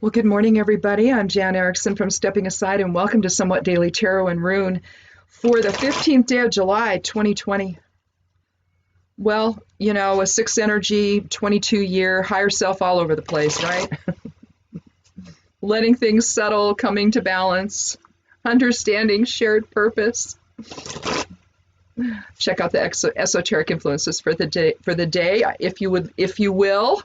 Well, good morning, everybody. I'm Jan Erickson from Stepping Aside, and welcome to Somewhat Daily Tarot and Rune for the 15th day of July, 2020. Well, you know, a 6 energy, 22-year, higher self all over the place, right? Letting things settle, coming to balance, understanding shared purpose. Check out the esoteric influences for the day, if you will.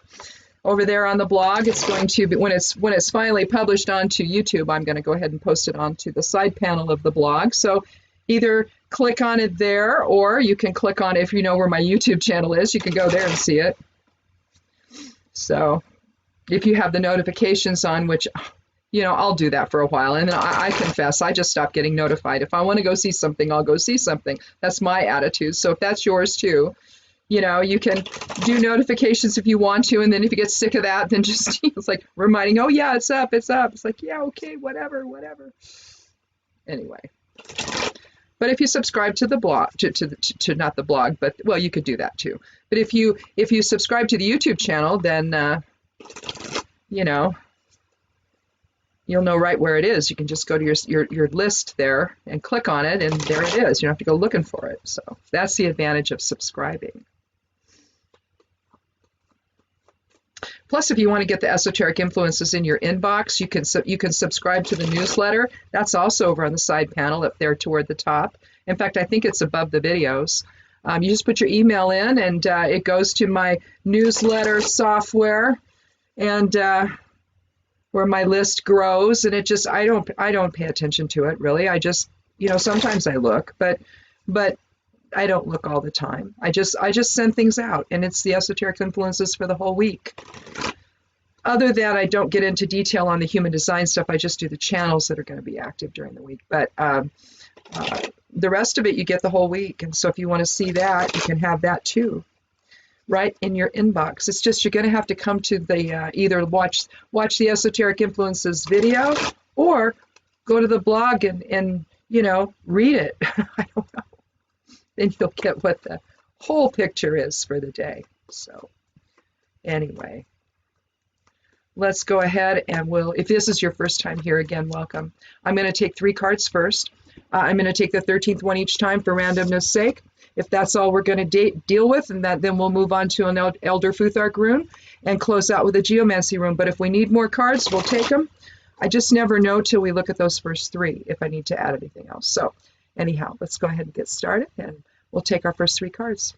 Over there on the blog, it's going to be when it's finally published onto YouTube. I'm going to go ahead and post it onto the side panel of the blog. So either click on it there, or you can click on it if you know where my YouTube channel is. You can go there and see it. So if you have the notifications on, which I'll do that for a while, and then I confess I just stopped getting notified. If I want to go see something, I'll go see something. That's my attitude. So if that's yours too. You can do notifications if you want to, and then if you get sick of that, then just it's like reminding, oh yeah, it's up. It's like, yeah, okay, whatever. Anyway, but if you subscribe to the blog, to not the blog, but well, you could do that too. But if you subscribe to the YouTube channel, then you'll know right where it is. You can just go to your list there and click on it, and there it is. You don't have to go looking for it. So that's the advantage of subscribing. Plus, if you want to get the esoteric influences in your inbox, you can subscribe to the newsletter. That's also over on the side panel up there toward the top. In fact, I think it's above the videos. You just put your email in, and it goes to my newsletter software, and where my list grows. And it just I don't pay attention to it really. I just sometimes I look, but I don't look all the time. I just send things out, and it's the esoteric influences for the whole week. Other than that, I don't get into detail on the human design stuff. I just do the channels that are going to be active during the week. But the rest of it, you get the whole week. And so if you want to see that, you can have that too, right in your inbox. It's just you're going to have to come to the either watch the esoteric influences video, or go to the blog and read it. I don't know. Then you'll get what the whole picture is for the day. So anyway, let's go ahead and if this is your first time here, again, welcome. I'm going to take 3 cards first. I'm going to take the 13th one each time for randomness sake. If that's all we're going to deal with, and then we'll move on to an Elder Futhark rune and close out with a geomancy rune. But if we need more cards, we'll take them. I just never know till we look at those first 3 if I need to add anything else. So anyhow, let's go ahead and get started, and we'll take our first 3 cards.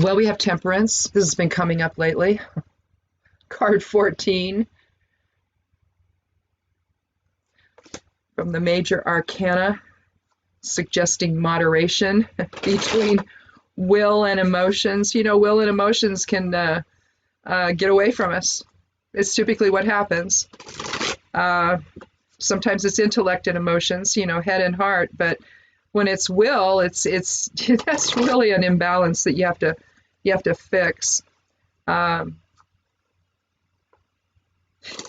Well, we have Temperance. This has been coming up lately. Card 14 from the Major Arcana, suggesting moderation between will and emotions. Will and emotions can get away from us. It's typically what happens. Sometimes it's intellect and emotions, head and heart, but when it's will, it's that's really an imbalance that you have to fix.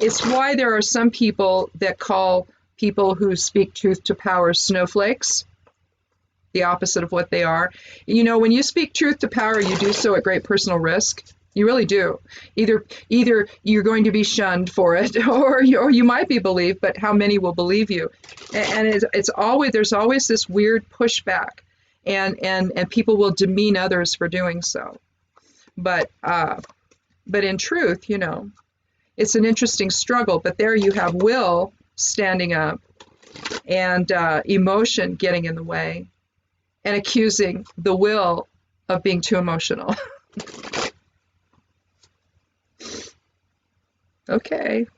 It's why there are some people that call people who speak truth to power snowflakes, the opposite of what they are. When you speak truth to power, you do so at great personal risk. You really do. Either you're going to be shunned for it, or you might be believed, but how many will believe you? And there's always this weird pushback, and people will demean others for doing so. But in truth, it's an interesting struggle. But there you have will standing up, and emotion getting in the way, and accusing the will of being too emotional. Okay.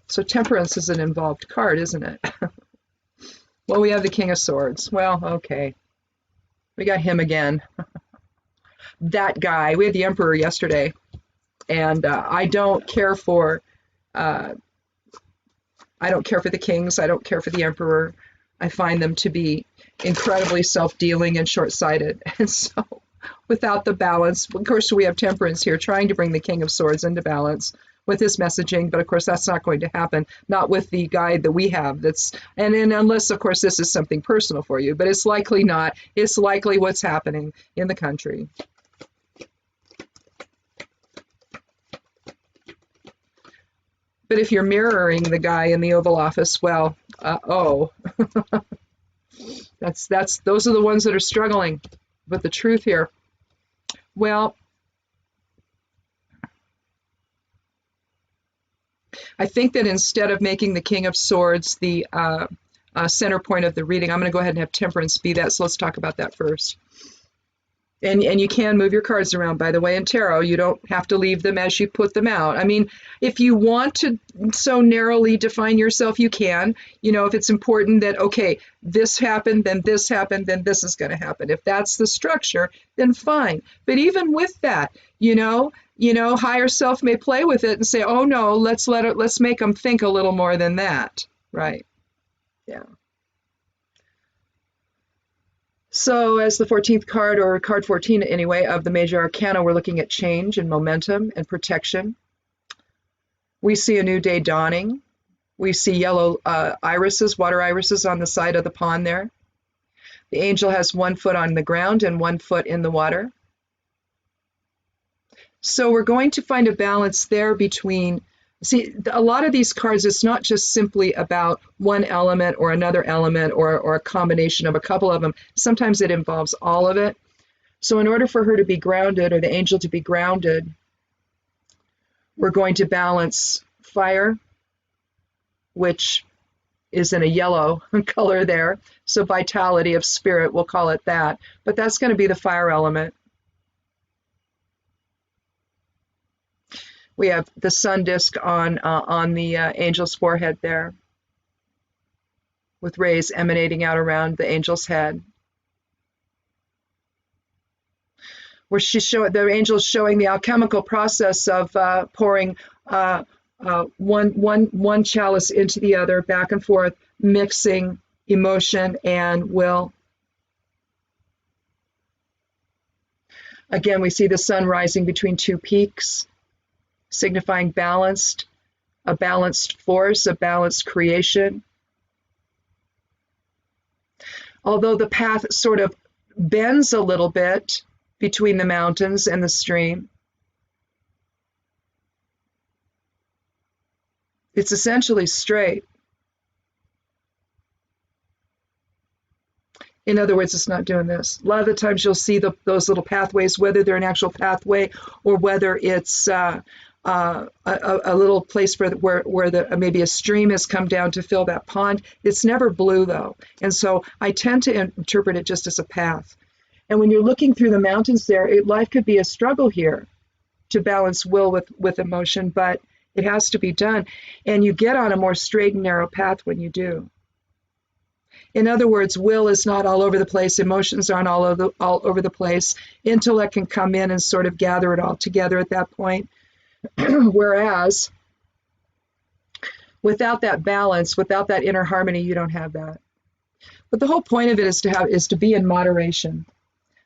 So Temperance is an involved card, isn't it? Well, we have the King of Swords. Well, okay. We got him again. That guy. We had the Emperor yesterday. And I don't care for the kings. I don't care for the Emperor. I find them to be incredibly self-dealing and short-sighted. And so without the balance, of course, we have Temperance here trying to bring the King of Swords into balance with his messaging, but of course that's not going to happen, not with the guide that we have. And unless of course this is something personal for you, but it's likely not. It's likely what's happening in the country. But if you're mirroring the guy in the Oval Office, well, those are the ones that are struggling with the truth here. Well, I think that instead of making the King of Swords the center point of the reading, I'm going to go ahead and have Temperance be that. So let's talk about that first. And you can move your cards around, by the way, in tarot. You don't have to leave them as you put them out. I mean, if you want to so narrowly define yourself, you can. You know, if it's important that, okay, this happened, then this happened, then this is going to happen. If that's the structure, then fine. But even with that, you know, higher self may play with it and say, oh no, let's make them think a little more than that. Right. Yeah. So as the 14th card, or card 14 anyway, of the Major Arcana, we're looking at change and momentum and protection. We see a new day dawning. We see yellow irises, water irises on the side of the pond there. The angel has 1 foot on the ground and 1 foot in the water. So we're going to find a balance there between, see, a lot of these cards, it's not just simply about one element or another element or a combination of a couple of them. Sometimes it involves all of it. So in order for her to be grounded, or the angel to be grounded, we're going to balance fire, which is in a yellow color there. So vitality of spirit, we'll call it that. But that's going to be the fire element. We have the sun disk on the angel's forehead there, with rays emanating out around the angel's head. Where the angel's showing the alchemical process of pouring one chalice into the other, back and forth, mixing emotion and will. Again, we see the sun rising between 2 peaks, signifying a balanced force, a balanced creation. Although the path sort of bends a little bit between the mountains and the stream, it's essentially straight. In other words, it's not doing this. A lot of the times you'll see those little pathways, whether they're an actual pathway or whether it's a little place where maybe a stream has come down to fill that pond. It's never blue though. And so I tend to interpret it just as a path. And when you're looking through the mountains there, life could be a struggle here to balance will with emotion, but it has to be done. And you get on a more straight and narrow path when you do. In other words, will is not all over the place. Emotions aren't all over the place. Intellect can come in and sort of gather it all together at that point. Whereas without that balance, without that inner harmony, you don't have that. But the whole point of it is to be in moderation.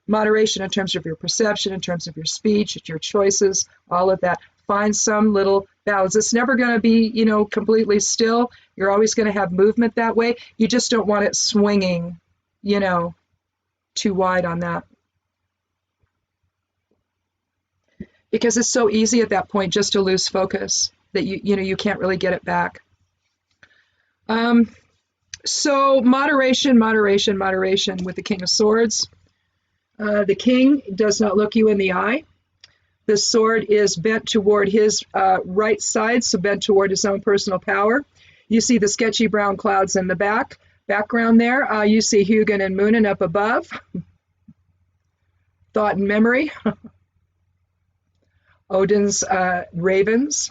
Moderation in terms of your perception, in terms of your speech, your choices, all of that. Find some little balance. It's never going to be, completely still. You're always going to have movement that way. You just don't want it swinging, too wide on that. Because it's so easy at that point just to lose focus that you can't really get it back. So moderation with the King of Swords. The king does not look you in the eye. The sword is bent toward his right side, so bent toward his own personal power. You see the sketchy brown clouds in the background there. You see Hugin and Moonin up above. Thought and memory. Odin's ravens.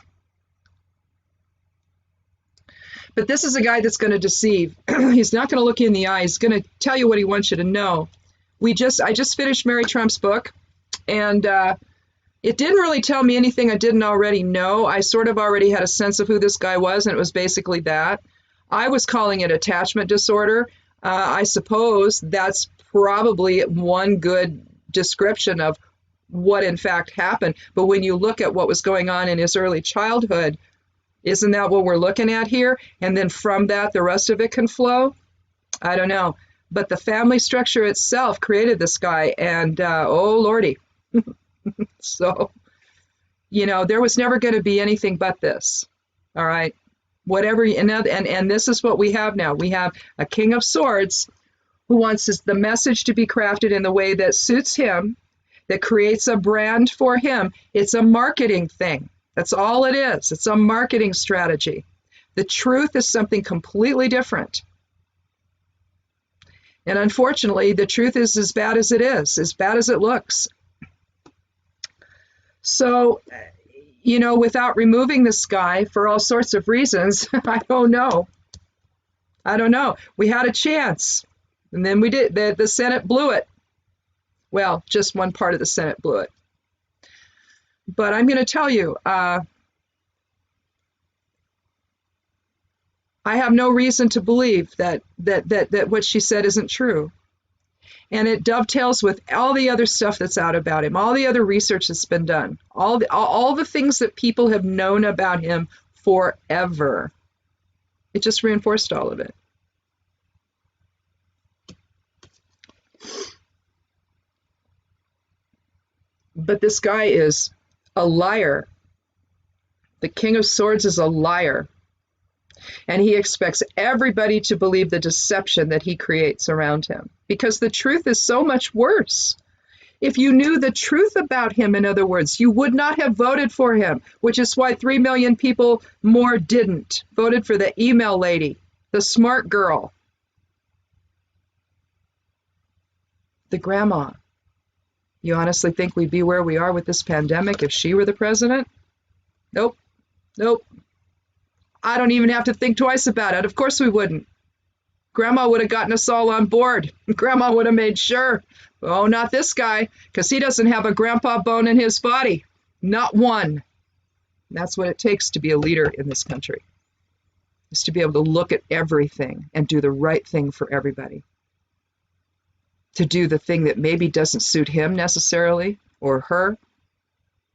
But this is a guy that's going to deceive. He's not going to look you in the eye. He's going to tell you what he wants you to know. I just finished Mary Trump's book, and it didn't really tell me anything I didn't already know. I sort of already had a sense of who this guy was, and it was basically that. I was calling it attachment disorder. I suppose that's probably one good description of what in fact happened. But when you look at what was going on in his early childhood, isn't that what we're looking at here? And then from that, the rest of it can flow? I don't know. But the family structure itself created this guy, and oh, Lordy. So, there was never going to be anything but this. All right? Whatever, and this is what we have now. We have a King of Swords who wants the message to be crafted in the way that suits him, that creates a brand for him. It's a marketing thing. That's all it is. It's a marketing strategy. The truth is something completely different. And unfortunately, the truth is as bad as it is, as bad as it looks. So, without removing this guy for all sorts of reasons, I don't know. We had a chance, and then we did. The Senate blew it. Well, just one part of the Senate blew it. But I'm going to tell you, I have no reason to believe that what she said isn't true. And it dovetails with all the other stuff that's out about him, all the other research that's been done, all the things that people have known about him forever. It just reinforced all of it. But this guy is a liar. The King of Swords is a liar. And he expects everybody to believe the deception that he creates around him. Because the truth is so much worse. If you knew the truth about him, in other words, you would not have voted for him, which is why 3 million people more didn't. Voted for the email lady, the smart girl, the grandma. You honestly think we'd be where we are with this pandemic if she were the president? Nope. I don't even have to think twice about it. Of course we wouldn't. Grandma would have gotten us all on board. Grandma would have made sure. Oh, not this guy, because he doesn't have a grandpa bone in his body. Not one. That's what it takes to be a leader in this country, is to be able to look at everything and do the right thing for everybody. To do the thing that maybe doesn't suit him necessarily, or her,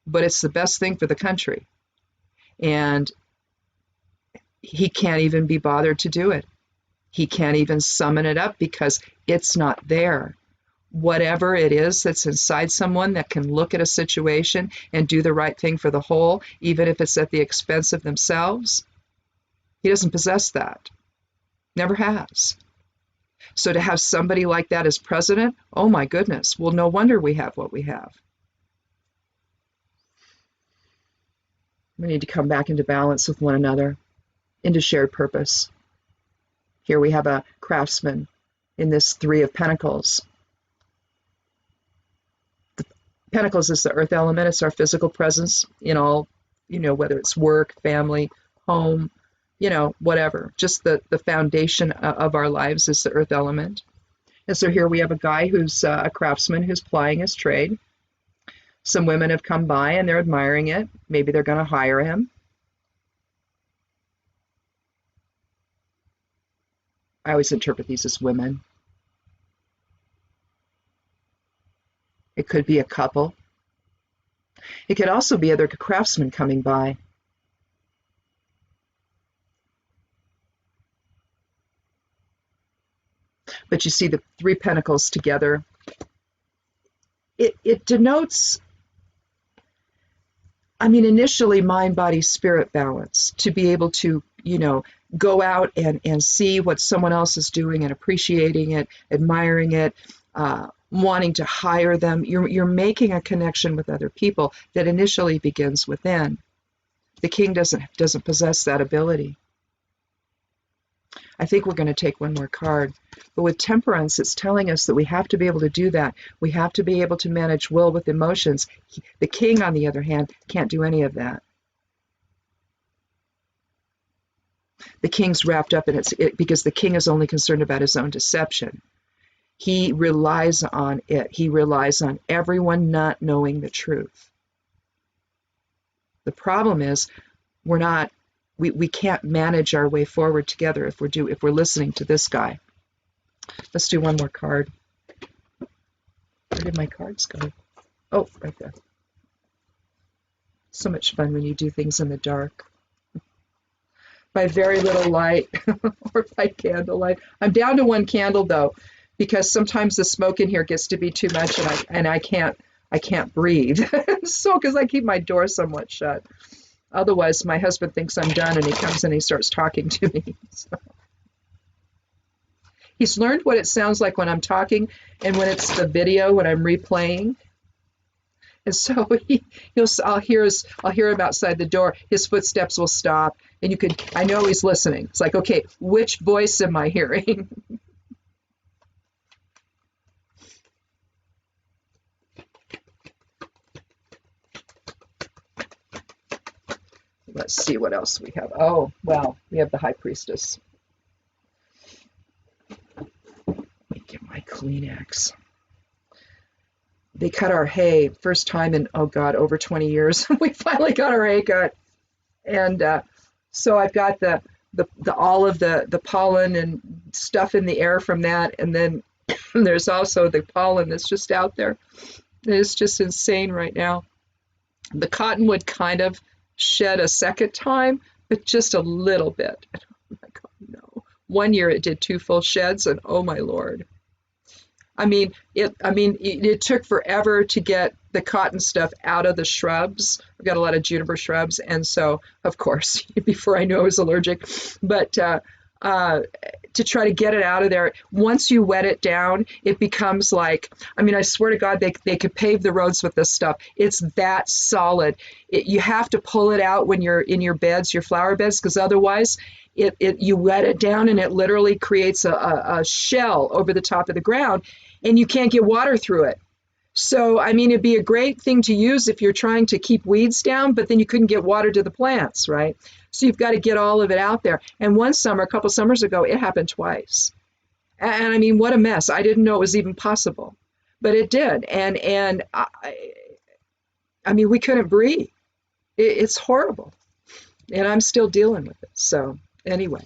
but it's the best thing for the country. And he can't even be bothered to do it. He can't even summon it up because it's not there. Whatever it is that's inside someone that can look at a situation and do the right thing for the whole, even if it's at the expense of themselves, he doesn't possess that. Never has. So to have somebody like that as president, oh my goodness, well, no wonder we have what we have. We need to come back into balance with one another, into shared purpose. Here we have a craftsman in this 3 of Pentacles. The Pentacles is the earth element. It's our physical presence in all, whether it's work, family, home, whatever. Just the foundation of our lives is the earth element. And so here we have a guy who's a craftsman who's plying his trade. Some women have come by and they're admiring it. Maybe they're going to hire him. I always interpret these as women. It could be a couple. It could also be other craftsmen coming by. But you see the 3 pentacles together. It denotes, initially mind, body, spirit balance, to be able to, go out and see what someone else is doing and appreciating it, admiring it, wanting to hire them. You're making a connection with other people that initially begins within. The king doesn't possess that ability. I think we're going to take one more card. But with temperance, it's telling us that we have to be able to do that. We have to be able to manage will with emotions. The king, on the other hand, can't do any of that. The king's wrapped up in it because the king is only concerned about his own deception. He relies on it. He relies on everyone not knowing the truth. The problem is we can't manage our way forward together if we're listening to this guy. Let's do one more card. Where did my cards go? Oh, right there. So much fun when you do things in the dark. By very little light or by candlelight. I'm down to one candle though, because sometimes the smoke in here gets to be too much, and I can't breathe. So because I keep my door somewhat shut. Otherwise, my husband thinks I'm done, and he comes and he starts talking to me. So. He's learned what it sounds like when I'm talking, and when it's the video when I'm replaying. And so I'll hear him outside the door. His footsteps will stop, and I know he's listening. It's like, okay, which voice am I hearing? Let's see what else we have. Oh, well, we have the High Priestess. Let me get my Kleenex. They cut our hay first time in, oh God, over 20 years. We finally got our hay cut. And so I've got all of the pollen and stuff in the air from that. And then there's also the pollen that's just out there. It's just insane right now. The cottonwood kind of shed a second time, but just a little bit. I'm like, oh no. One year it did 2 full sheds, and oh my Lord. It took forever to get the cotton stuff out of the shrubs. I've got a lot of juniper shrubs, and so, of course, before I knew I was allergic, but to try to get it out of there, once you wet it down, it becomes like, I swear to God, they could pave the roads with this stuff. It's that solid. You have to pull it out when you're in your beds, your flower beds, because otherwise, you wet it down and it literally creates a shell over the top of the ground, and you can't get water through it. So, it'd be a great thing to use if you're trying to keep weeds down, but then you couldn't get water to the plants, right? So you've got to get all of it out there. And one summer, a couple summers ago, it happened twice. And what a mess. I didn't know it was even possible, but it did. And we couldn't breathe. It's horrible. And I'm still dealing with it. So anyway,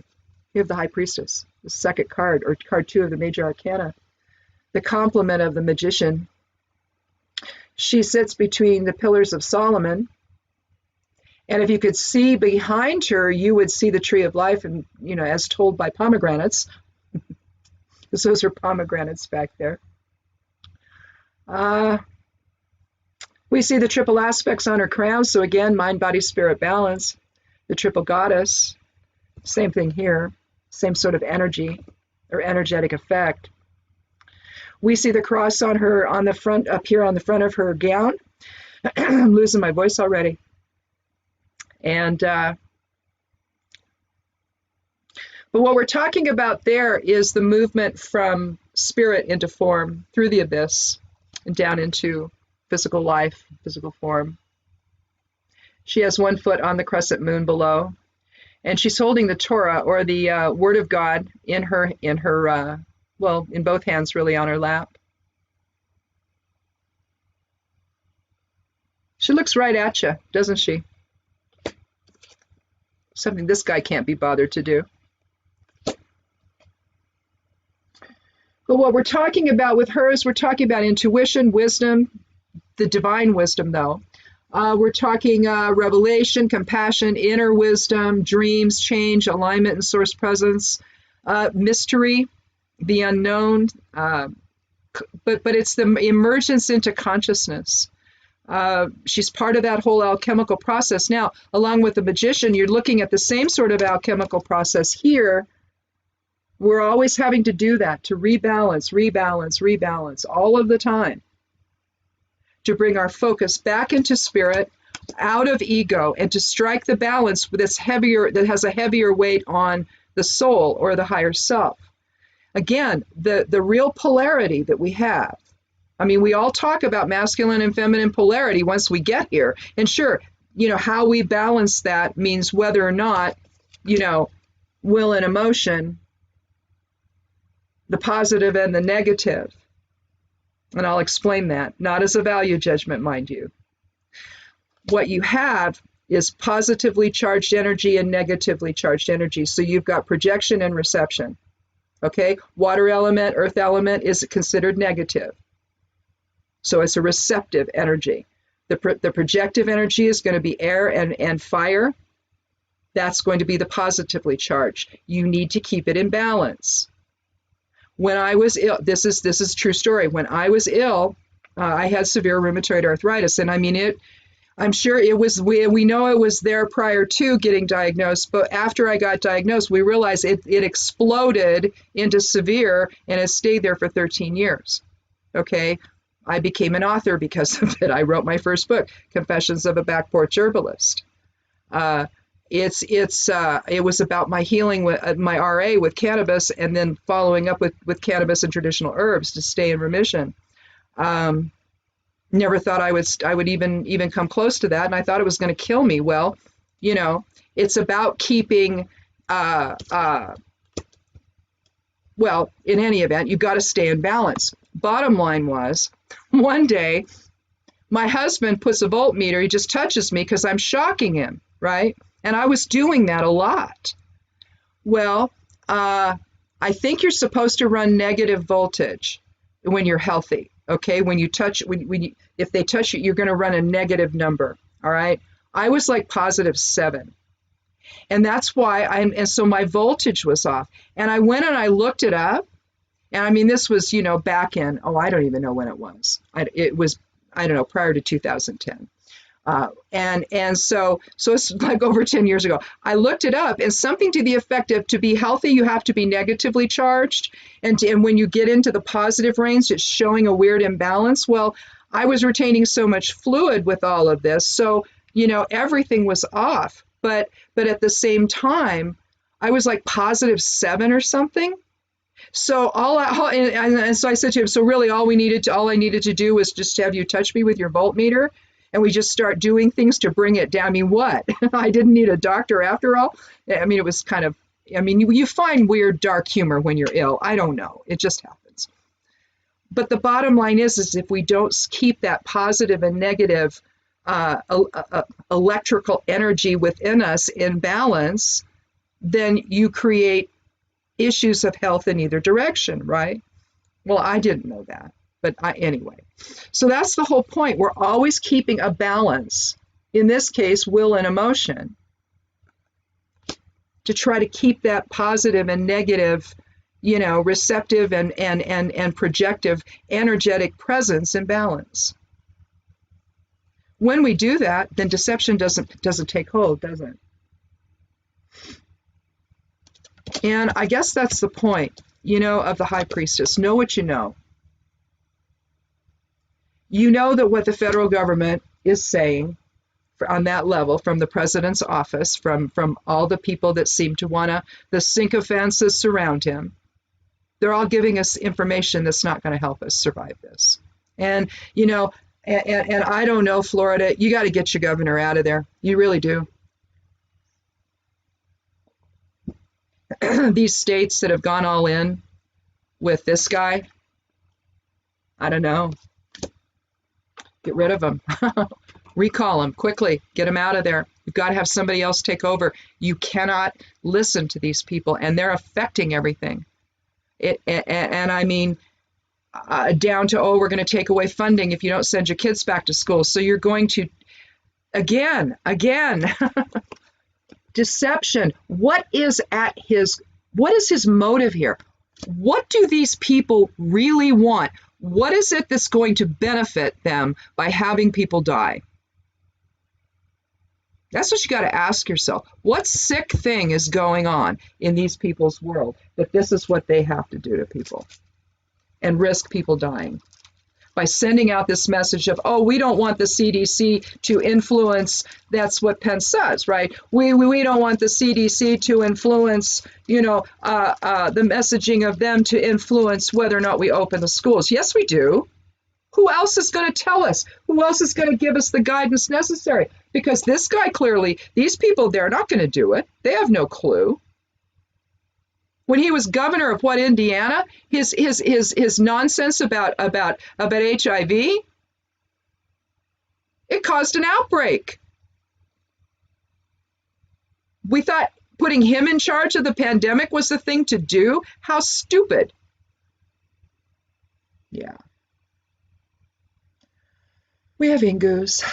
you have the High Priestess, the second card, or card 2 of the Major Arcana, the complement of the Magician. She sits between the Pillars of Solomon. And if you could see behind her, you would see the Tree of Life, and, as told by pomegranates, because those are pomegranates back there. We see the triple aspects on her crown. So again, mind, body, spirit, balance. The triple goddess, same thing here, same sort of energy or energetic effect. We see the cross on her, on the front, up here on the front of her gown. I'm losing my voice already. And, but what we're talking about there is the movement from spirit into form, through the abyss, and down into physical life, physical form. She has 1 foot on the crescent moon below, and she's holding the Torah, or the Word of God, in both hands, really, on her lap. She looks right at you, doesn't she? Something this guy can't be bothered to do. But what we're talking about with her is we're talking about intuition, wisdom, the divine wisdom, though. We're talking revelation, compassion, inner wisdom, dreams, change, alignment, and source presence, mystery, the unknown, but it's the emergence into consciousness. She's part of that whole alchemical process. Now, along with the Magician, you're looking at the same sort of alchemical process here. We're always having to do that, to rebalance all of the time, to bring our focus back into spirit, out of ego, and to strike the balance that has a heavier weight on the soul or the higher self. Again, the real polarity that we have. We all talk about masculine and feminine polarity once we get here. And sure, how we balance that means whether or not, will and emotion, the positive and the negative. And I'll explain that, not as a value judgment, mind you. What you have is positively charged energy and negatively charged energy. So you've got projection and reception. Okay? Water element, earth element is considered negative. So it's a receptive energy. The projective energy is going to be air and fire. That's going to be the positively charged. You need to keep it in balance. When I was ill, this is a true story. When I was ill, I had severe rheumatoid arthritis, and I mean I'm sure it was, we know it was there prior to getting diagnosed, but after I got diagnosed, we realized it exploded into severe, and it stayed there for 13 years. Okay. I became an author because of it. I wrote my first book, Confessions of a Back Porch Herbalist. It was about my healing with my RA with cannabis, and then following up with cannabis and traditional herbs to stay in remission. Never thought I would even come close to that, and I thought it was going to kill me. Well, it's about keeping. Well, in any event, you got to stay in balance. Bottom line was, one day, my husband puts a voltmeter. He just touches me because I'm shocking him, right? And I was doing that a lot. Well, I think you're supposed to run negative voltage when you're healthy. Okay, when you touch, if they touch you, you're going to run a negative number. All right. I was like +7, and that's why and so my voltage was off. And I went and I looked it up, and I mean this was back in I don't even know when it was. It was, I don't know, prior to 2010. And so it's like over 10 years ago. I looked it up, and something to the effect of, to be healthy, you have to be negatively charged. And when you get into the positive range, it's showing a weird imbalance. Well, I was retaining so much fluid with all of this. So, everything was off. But at the same time, I was like +7 or something. So and so I said to him, so really all I needed to do was just have you touch me with your voltmeter, and we just start doing things to bring it down. I mean, what? I didn't need a doctor after all. I mean, it was kind of, you find weird dark humor when you're ill. I don't know. It just happens. But the bottom line is if we don't keep that positive and negative electrical energy within us in balance, then you create issues of health in either direction, right? Well, I didn't know that. But anyway, so that's the whole point. We're always keeping a balance, in this case, will and emotion, to try to keep that positive and negative, receptive and projective energetic presence in balance. When we do that, then deception doesn't take hold, does it? And I guess that's the point, of the high priestess. Know what you know. You know that what the federal government is saying on that level, from the president's office, from all the people that seem to the sycophants that surround him, they're all giving us information that's not going to help us survive this. And, and I don't know, Florida, you got to get your governor out of there. You really do. These states that have gone all in with this guy, I don't know. Get rid of him. Recall him quickly. Get him out of there. You've got to have somebody else take over. You cannot listen to these people, and they're affecting everything. And I mean, down to, we're going to take away funding if you don't send your kids back to school. So you're going to, again, deception. What is his motive here? What do these people really want? What is it that's going to benefit them by having people die? That's what you got to ask yourself. What sick thing is going on in these people's world that this is what they have to do to people and risk people dying? By sending out this message of, we don't want the CDC to influence, that's what Pence says, right? We don't want the CDC to influence, the messaging of them to influence whether or not we open the schools. Yes, we do. Who else is going to tell us? Who else is going to give us the guidance necessary? Because this guy clearly, these people, they're not going to do it. They have no clue. When he was governor of Indiana, his nonsense about HIV, it caused an outbreak. We thought putting him in charge of the pandemic was the thing to do. How stupid. Yeah. We have Ingus,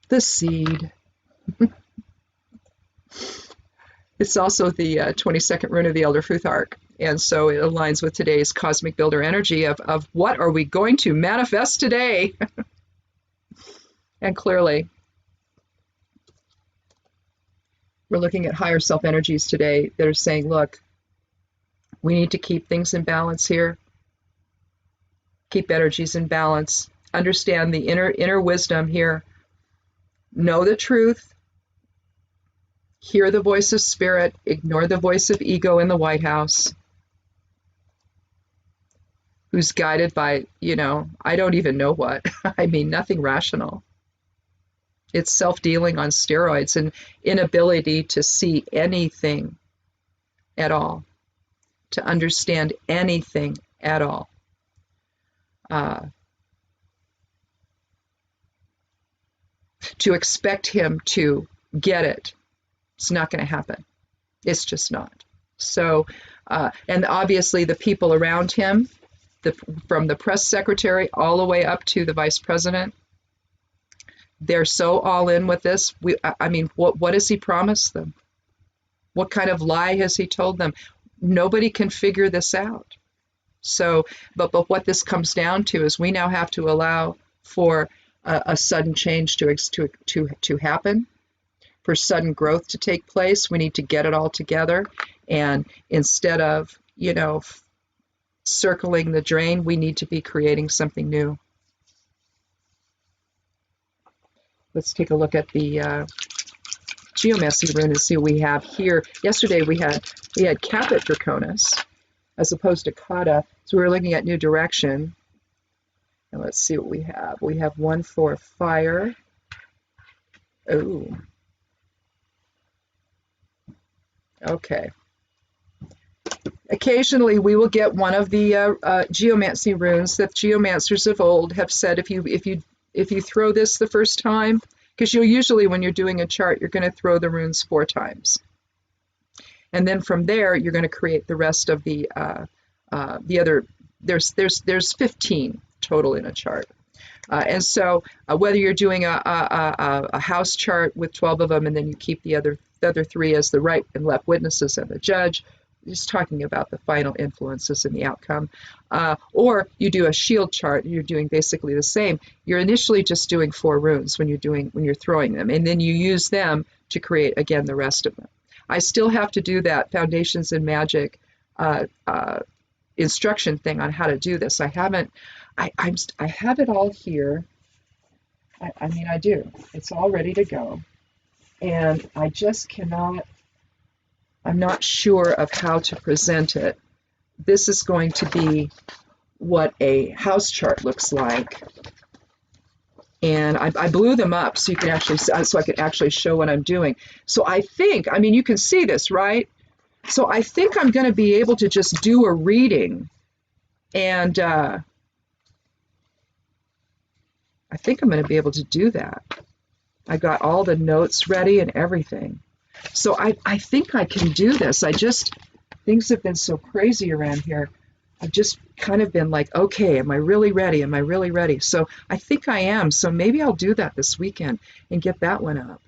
the seed. It's also the 22nd rune of the Elder Futhark. And so it aligns with today's cosmic builder energy of what are we going to manifest today? And clearly, we're looking at higher self energies today that are saying, look, we need to keep things in balance here. Keep energies in balance. Understand the inner wisdom here. Know the truth. Hear the voice of spirit. Ignore the voice of ego in the White House, who's guided by, I don't even know what. I mean, nothing rational. It's self-dealing on steroids and inability to see anything at all, to understand anything at all. To expect him to get it, it's not going to happen. It's just not. So, and obviously the people around him, from the press secretary all the way up to the vice president, they're so all in with this. I mean, what has he promised them? What kind of lie has he told them? Nobody can figure this out. So, but what this comes down to is we now have to allow for a sudden change to happen, for sudden growth to take place. We need to get it all together, and instead of circling the drain, we need to be creating something new. Let's take a look at the geomancy rune and see what we have here. Yesterday we had Caput Draconis as opposed to Kata, so we were looking at new direction. And let's see what we have. We have one for fire. Oh. Okay. Occasionally we will get one of the geomancy runes that geomancers of old have said if you throw this the first time, because you'll usually, when you're doing a chart, you're going to throw the runes 4 times. And then from there, you're going to create the rest of the other, there's 15 total in a chart. And so whether you're doing a house chart with 12 of them and then you keep the other 3 as the right and left witnesses and the judge, just talking about the final influences and the outcome, or you do a shield chart, you're doing basically the same. You're initially just doing 4 runes when you're throwing them, and then you use them to create again the rest of them. I still have to do that Foundations in Magic instruction thing on how to do this. I have it all here. I mean, I do. It's all ready to go, and I just cannot. I'm not sure of how to present it. This is going to be what a house chart looks like. And I blew them up so I could actually show what I'm doing. So I think, I mean, you can see this, right? So I think I'm going to be able to just do a reading, and I think I'm going to be able to do that. I got all the notes ready and everything. So I think I can do this. Things have been so crazy around here. I've just kind of been like, okay, am I really ready? Am I really ready? So I think I am. So maybe I'll do that this weekend and get that one up.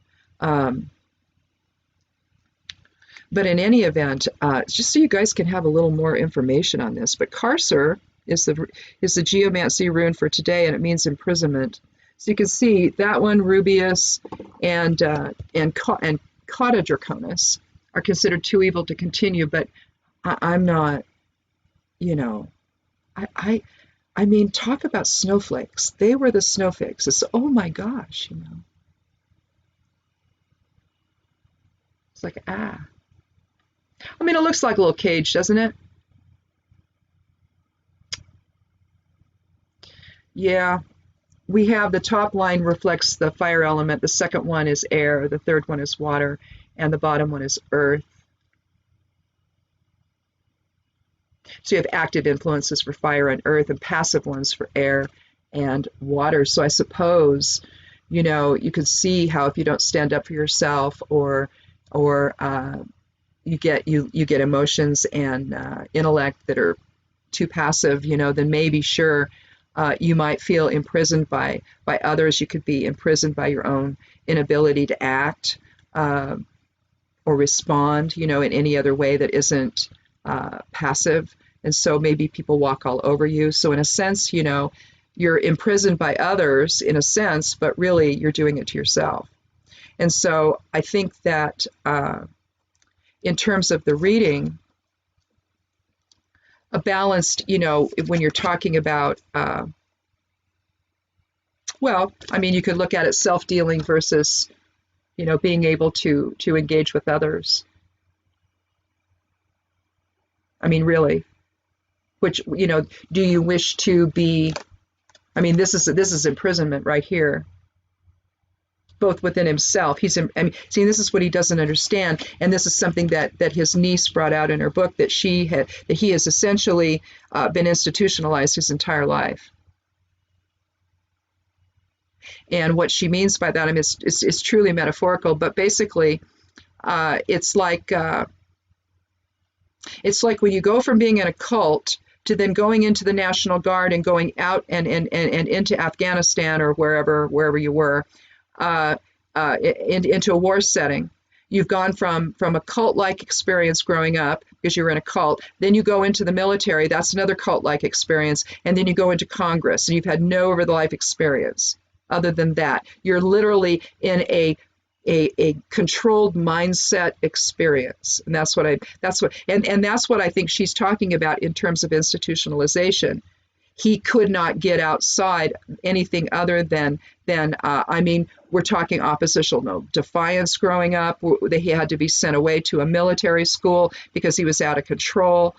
But in any event, just so you guys can have a little more information on this, but Karser is the geomancy rune for today, and it means imprisonment. So you can see that one, Rubius and Kata Draconis are considered too evil to continue, but I'm not, I mean, talk about snowflakes. They were the snowflakes. It's, oh my gosh, It's like, I mean, it looks like a little cage, doesn't it? Yeah. We have the top line reflects the fire element, the second one is air, the third one is water, and the bottom one is earth. So you have active influences for fire and earth and passive ones for air and water. So I suppose, you can see how if you don't stand up for yourself or you get emotions and intellect that are too passive, then maybe sure, You might feel imprisoned by others. You could be imprisoned by your own inability to act or respond, in any other way that isn't passive. And so maybe people walk all over you. So in a sense, you're imprisoned by others in a sense, but really you're doing it to yourself. And so I think that in terms of the reading, a balanced, when you're talking about, you could look at it self-dealing versus, being able to engage with others. I mean, really, which, do you wish to be, this is imprisonment right here, both within himself. This is what he doesn't understand, and this is something that his niece brought out in her book, that he has essentially been institutionalized his entire life. And what she means by that, is truly metaphorical, but basically, it's like when you go from being in a cult to then going into the National Guard and going out and into Afghanistan or wherever you were, into a war setting. You've gone from a cult-like experience growing up because you were in a cult. Then you go into the military. That's another cult-like experience. And then you go into Congress, and you've had no over-the-life experience other than that. You're literally in a controlled mindset experience. And that's what I think she's talking about in terms of institutionalization. He could not get outside anything other than we're talking oppositional defiance growing up. He had to be sent away to a military school because he was out of control.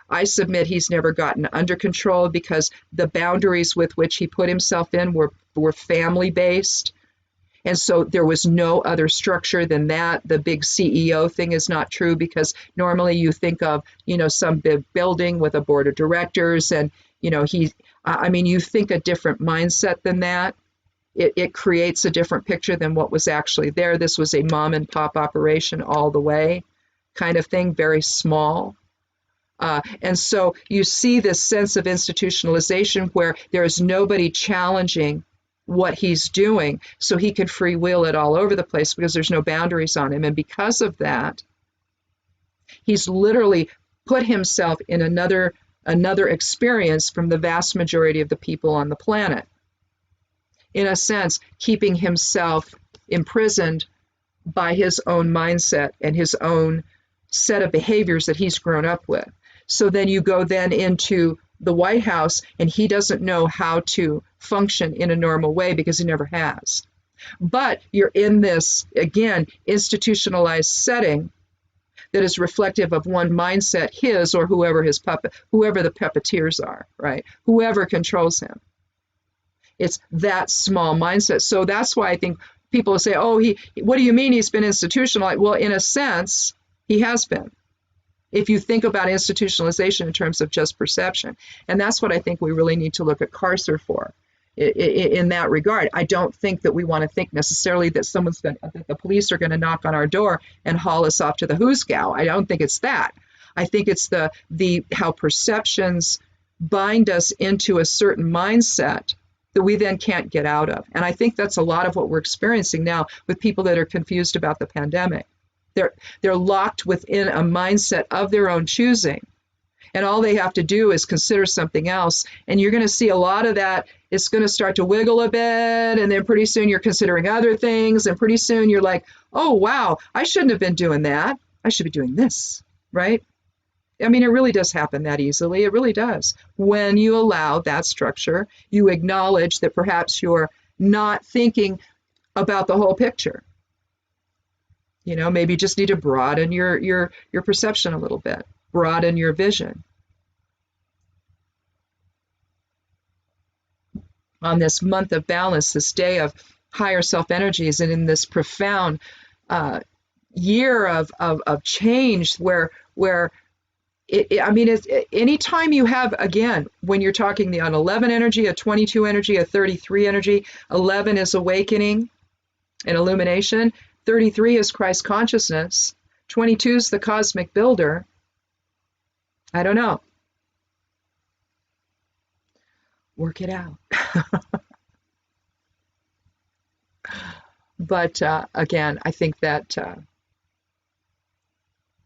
I submit he's never gotten under control because the boundaries with which he put himself in were family-based. And so there was no other structure than that. The big CEO thing is not true because normally you think of, some big building with a board of directors and, you think a different mindset than that. It creates a different picture than what was actually there. This was a mom and pop operation all the way kind of thing, very small. And so you see this sense of institutionalization where there is nobody challenging what he's doing, so he can free will it all over the place because there's no boundaries on him. And because of that, he's literally put himself in another experience from the vast majority of the people on the planet. In a sense, keeping himself imprisoned by his own mindset and his own set of behaviors that he's grown up with. So then you go then into the White House, and he doesn't know how to function in a normal way because he never has. But you're in this, again, institutionalized setting that is reflective of one mindset, his or whoever the puppeteers are, right? Whoever controls him. It's that small mindset. So that's why I think people say, what do you mean he's been institutionalized? Well, in a sense, he has been. If you think about institutionalization in terms of just perception. And that's what I think we really need to look at Carcer for in that regard. I don't think that we want to think necessarily that that the police are going to knock on our door and haul us off to the hoosgow. I don't think it's that. I think it's how perceptions bind us into a certain mindset that we then can't get out of. And I think that's a lot of what we're experiencing now with people that are confused about the pandemic. They're locked within a mindset of their own choosing. And all they have to do is consider something else. And you're going to see a lot of that. It's going to start to wiggle a bit. And then pretty soon you're considering other things. And pretty soon you're like, oh, wow, I shouldn't have been doing that. I should be doing this, right? It really does happen that easily. It really does. When you allow that structure, you acknowledge that perhaps you're not thinking about the whole picture. Maybe you just need to broaden your perception a little bit, broaden your vision. On this month of balance, this day of higher self-energies, and in this profound year of change where anytime you have, again, when you're talking on 11 energy, a 22 energy, a 33 energy, 11 is awakening and illumination. 33 is Christ consciousness. 22 is the cosmic builder. I don't know. work it out. But again, I think that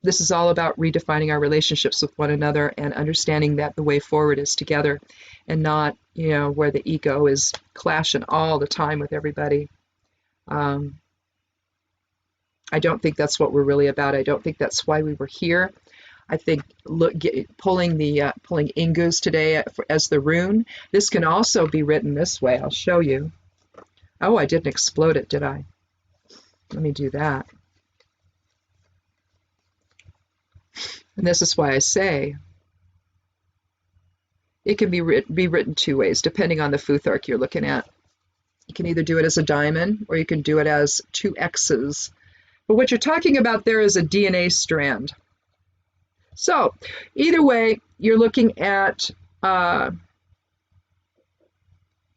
this is all about redefining our relationships with one another and understanding that the way forward is together and not, where the ego is clashing all the time with everybody. I don't think that's what we're really about. I don't think that's why we were here. I think pulling Ingus today as the rune. This can also be written this way. I'll show you. Oh, I didn't explode it, did I? Let me do that. And this is why I say it can be written two ways, depending on the Futhark you're looking at. You can either do it as a diamond, or you can do it as two X's. But what you're talking about there is a DNA strand. So either way, you're looking at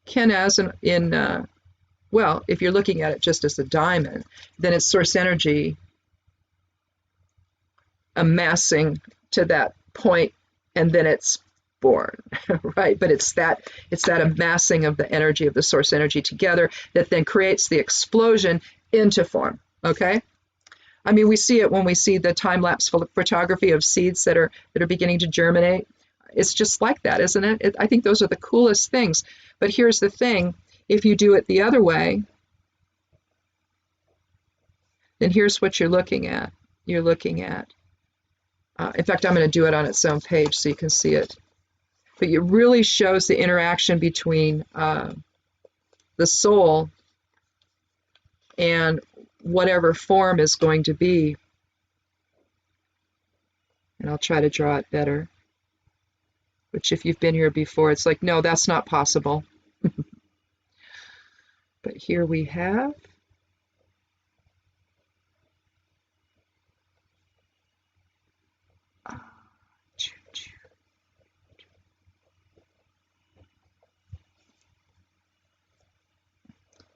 Kenaz well, if you're looking at it just as a diamond, then it's source energy amassing to that point, and then it's born, right? But it's that amassing of the energy of the source energy together that then creates the explosion into form, okay? I mean, we see it when we see the time-lapse photography of seeds that are beginning to germinate. It's just like that, isn't it? I think those are the coolest things. But here's the thing. If you do it the other way, then here's what you're looking at. You're looking at, in fact, I'm going to do it on its own page so you can see it. But it really shows the interaction between the soul and whatever form is going to be. And I'll try to draw it better. Which if you've been here before, it's like, no, that's not possible. But here we have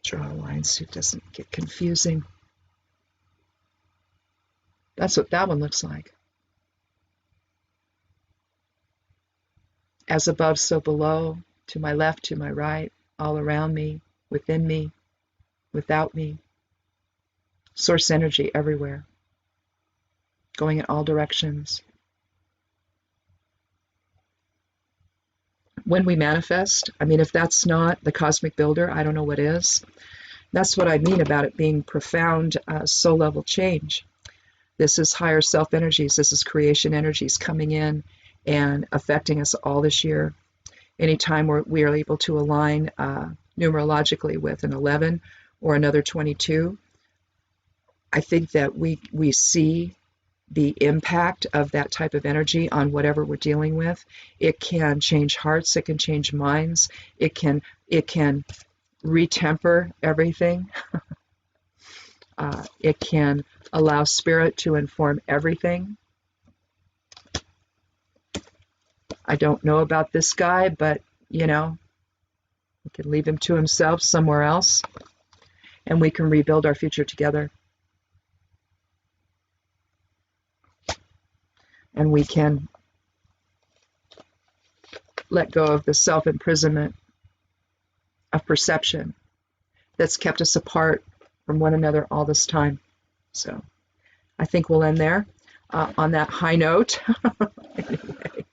draw a line so it doesn't get confusing. That's what that one looks like. As above, so below, to my left, to my right, all around me, within me, without me. Source energy everywhere, going in all directions. When we manifest, I mean, if that's not the cosmic builder, I don't know what is. That's what I mean about it being profound soul level change. This is higher self energies. This is creation energies coming in and affecting us all this year. Anytime we are able to align numerologically with an 11 or another 22, I think that we see the impact of that type of energy on whatever we're dealing with. It can change hearts, it can change minds, it can retemper everything. It can allow spirit to inform everything. I don't know about this guy, but we can leave him to himself somewhere else, and we can rebuild our future together. And we can let go of the self-imprisonment of perception that's kept us apart from one another all this time. So I think we'll end there on that high note. Anyway,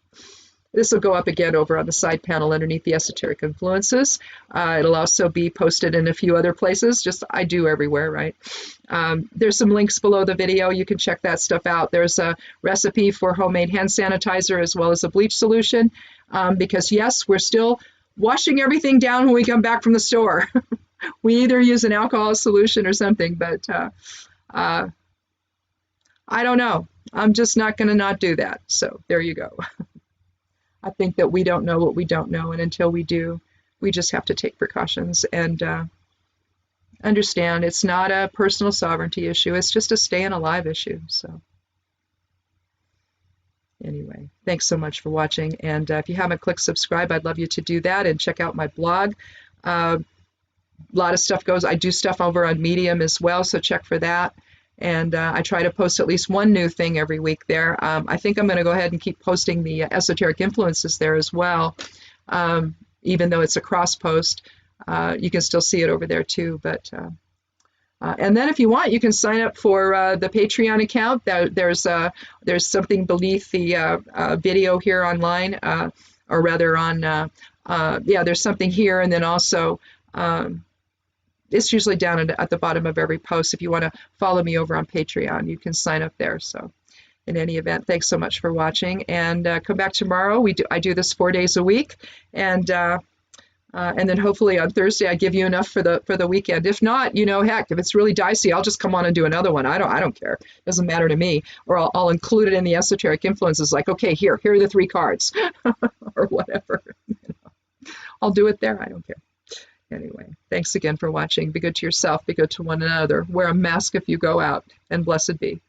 this will go up again over on the side panel underneath the esoteric influences. It'll also be posted in a few other places, just I do everywhere, right? There's some links below the video. You can check that stuff out. There's a recipe for homemade hand sanitizer as well as a bleach solution, because yes, we're still washing everything down when we come back from the store. We either use an alcohol solution or something, but I don't know. I'm just not going to not do that. So there you go. I think that we don't know what we don't know, and until we do, we just have to take precautions and understand it's not a personal sovereignty issue. It's just a staying alive issue. So anyway, thanks so much for watching. And if you haven't clicked subscribe, I'd love you to do that and check out my blog. A lot of stuff goes. I do stuff over on Medium as well, so check for that. And I try to post at least one new thing every week there. I think I'm going to go ahead and keep posting the esoteric influences there as well. even though it's a cross post, you can still see it over there too. But and then if you want, you can sign up for the Patreon account. There's something beneath the video here online, or rather on, yeah, there's something here, and then also it's usually down at the bottom of every post. If you want to follow me over on Patreon, you can sign up there. So in any event, thanks so much for watching, and come back tomorrow. I do this 4 days a week, and then hopefully on Thursday I give you enough for the weekend. If not, you know, heck, if it's really dicey, I'll just come on and do another one. I don't care. It doesn't matter to me. Or I'll include it in the esoteric influences. Like, okay, here are the 3 cards, or whatever. You know, I'll do it there. I don't care. Anyway, thanks again for watching. Be good to yourself. Be good to one another. Wear a mask if you go out, and blessed be.